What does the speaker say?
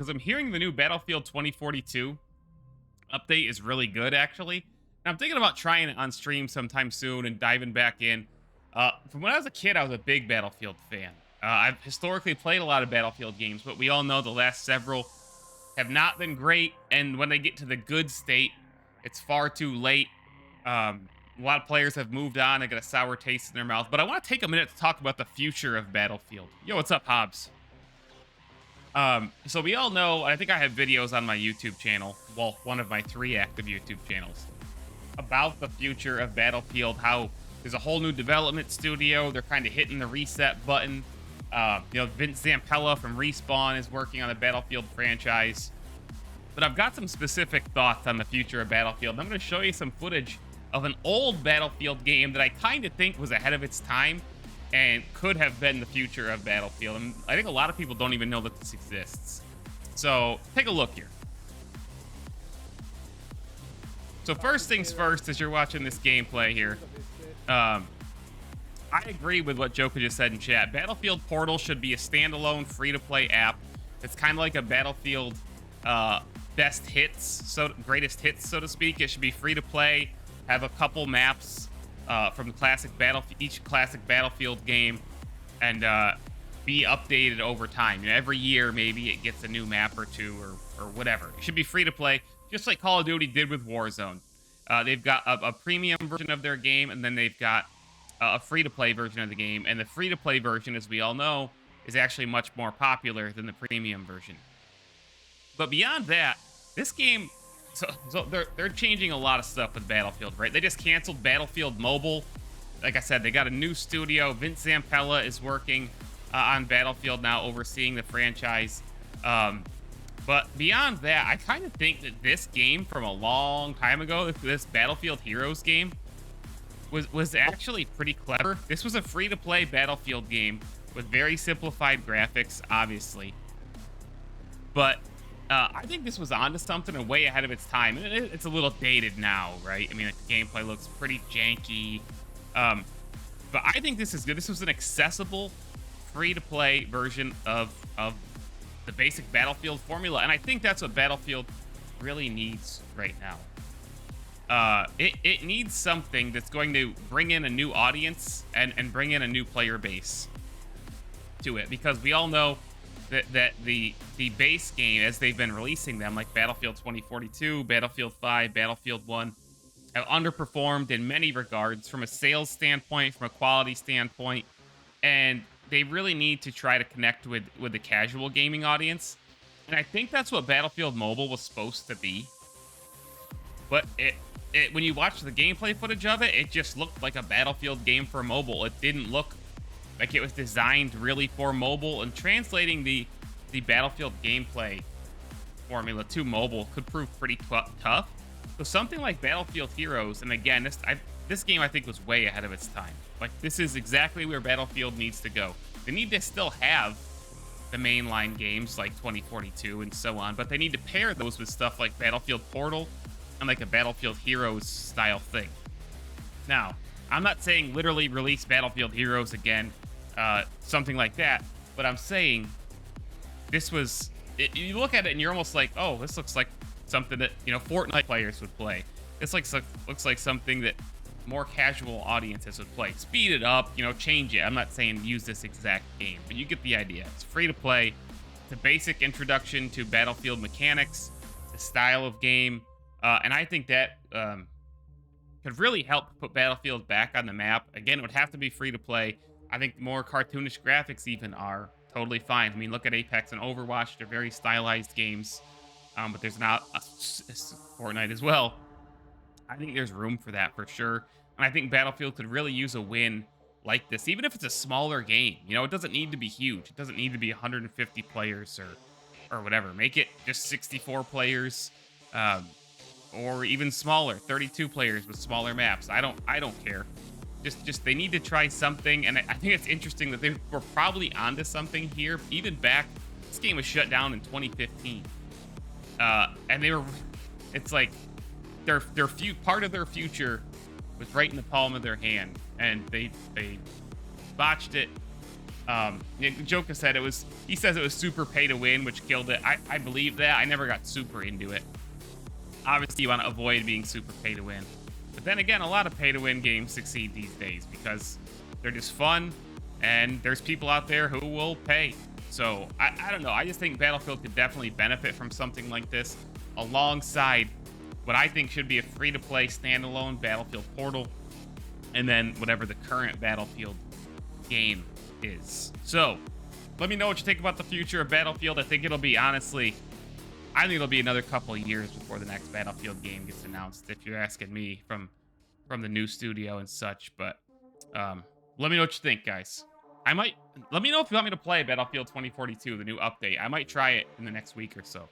because I'm hearing the new Battlefield 2042 update is really good, actually. And I'm thinking about trying it on stream sometime soon and diving back in. From when I was a kid, I was a big Battlefield fan. I've historically played a lot of Battlefield games, but we all know the last several have not been great. And when they get to the good state, it's far too late. A lot of players have moved on. They got a sour taste in their mouth. But I want to take a minute to talk about the future of Battlefield. Yo, what's up, Hobbs? So we all know, I think I have videos on my YouTube channel, well, one of my 3 active YouTube channels, about the future of Battlefield, how there's a whole new development studio. They're kind of hitting the reset button. Vince Zampella from Respawn is working on the Battlefield franchise. But I've got some specific thoughts on the future of Battlefield. I'm going to show you some footage of an old Battlefield game that I kind of think was ahead of its time and could have been the future of Battlefield. And I think a lot of people don't even know that this exists. So take a look here. So first things first, as you're watching this gameplay here, I agree with what Joker just said in chat. Battlefield Portal should be a standalone free-to-play app. It's kind of like a Battlefield best hits, greatest hits, so to speak. It should be free-to-play, have a couple maps from the each classic Battlefield game, and be updated over time. Every year, maybe it gets a new map or two or whatever. It should be free to play, just like Call of Duty did with Warzone. They've got a premium version of their game, and then they've got a free-to-play version of the game. And the free-to-play version, as we all know, is actually much more popular than the premium version. But beyond that, this game... So they're changing a lot of stuff with Battlefield, right? They just canceled Battlefield Mobile. Like I said, they got a new studio. Vince Zampella is working on Battlefield now, overseeing the franchise. But beyond that, I kind of think that this game from a long time ago, this Battlefield Heroes game, was actually pretty clever. This was a free-to-play Battlefield game with very simplified graphics, obviously. But I think this was onto something and way ahead of its time. And it's a little dated now, right? I mean, like, the gameplay looks pretty janky. But I think this is good. This was an accessible, free-to-play version of the basic Battlefield formula. And I think that's what Battlefield really needs right now. It needs something that's going to bring in a new audience and bring in a new player base to it. Because we all know that the base game, as they've been releasing them, like Battlefield 2042, Battlefield 5, Battlefield 1, have underperformed in many regards from a sales standpoint, from a quality standpoint, and they really need to try to connect with the casual gaming audience. And I think that's what Battlefield Mobile was supposed to be. But when you watch the gameplay footage of it, it just looked like a Battlefield game for mobile. It didn't look like it was designed really for mobile, and translating the Battlefield gameplay formula to mobile could prove pretty tough. So something like Battlefield Heroes, and again, this game I think was way ahead of its time. Like, this is exactly where Battlefield needs to go. They need to still have the mainline games like 2042 and so on, but they need to pair those with stuff like Battlefield Portal and like a Battlefield Heroes style thing. Now, I'm not saying literally release Battlefield Heroes again, something like that, but I'm saying this was... you look at it and you're almost like, oh, this looks like something that, Fortnite players would play. This looks like something that more casual audiences would play. Speed it up, change it. I'm not saying use this exact game, but you get the idea. It's free to play. It's a basic introduction to Battlefield mechanics, the style of game, and I think that could really help put Battlefield back on the map. Again, it would have to be free to play. I think the more cartoonish graphics even are totally fine. I mean, look at Apex and Overwatch. They're very stylized games, but there's not a Fortnite as well. I think there's room for that for sure. And I think Battlefield could really use a win like this, even if it's a smaller game. It doesn't need to be huge. It doesn't need to be 150 players or whatever. Make it just 64 players, or even smaller, 32 players with smaller maps. I don't care. Just they need to try something, and I think it's interesting that they were probably onto something here. Even back, this game was shut down in 2015, and it's like their part of their future was right in the palm of their hand, and they botched it Joka said he says it was super pay to win, which killed it. I believe that. I never got super into it. Obviously, you want to avoid being super pay to win. But then again, a lot of pay to win games succeed these days because they're just fun and there's people out there who will pay. So I don't know. I just think Battlefield could definitely benefit from something like this alongside what I think should be a free-to-play standalone Battlefield Portal, and then whatever the current Battlefield game is. So let me know what you think about the future of Battlefield. I think it'll be, honestly, I think it'll be another couple of years before the next Battlefield game gets announced, if you're asking me from the new studio and such. But let me know what you think, guys. Let me know if you want me to play Battlefield 2042, the new update. I might try it in the next week or so.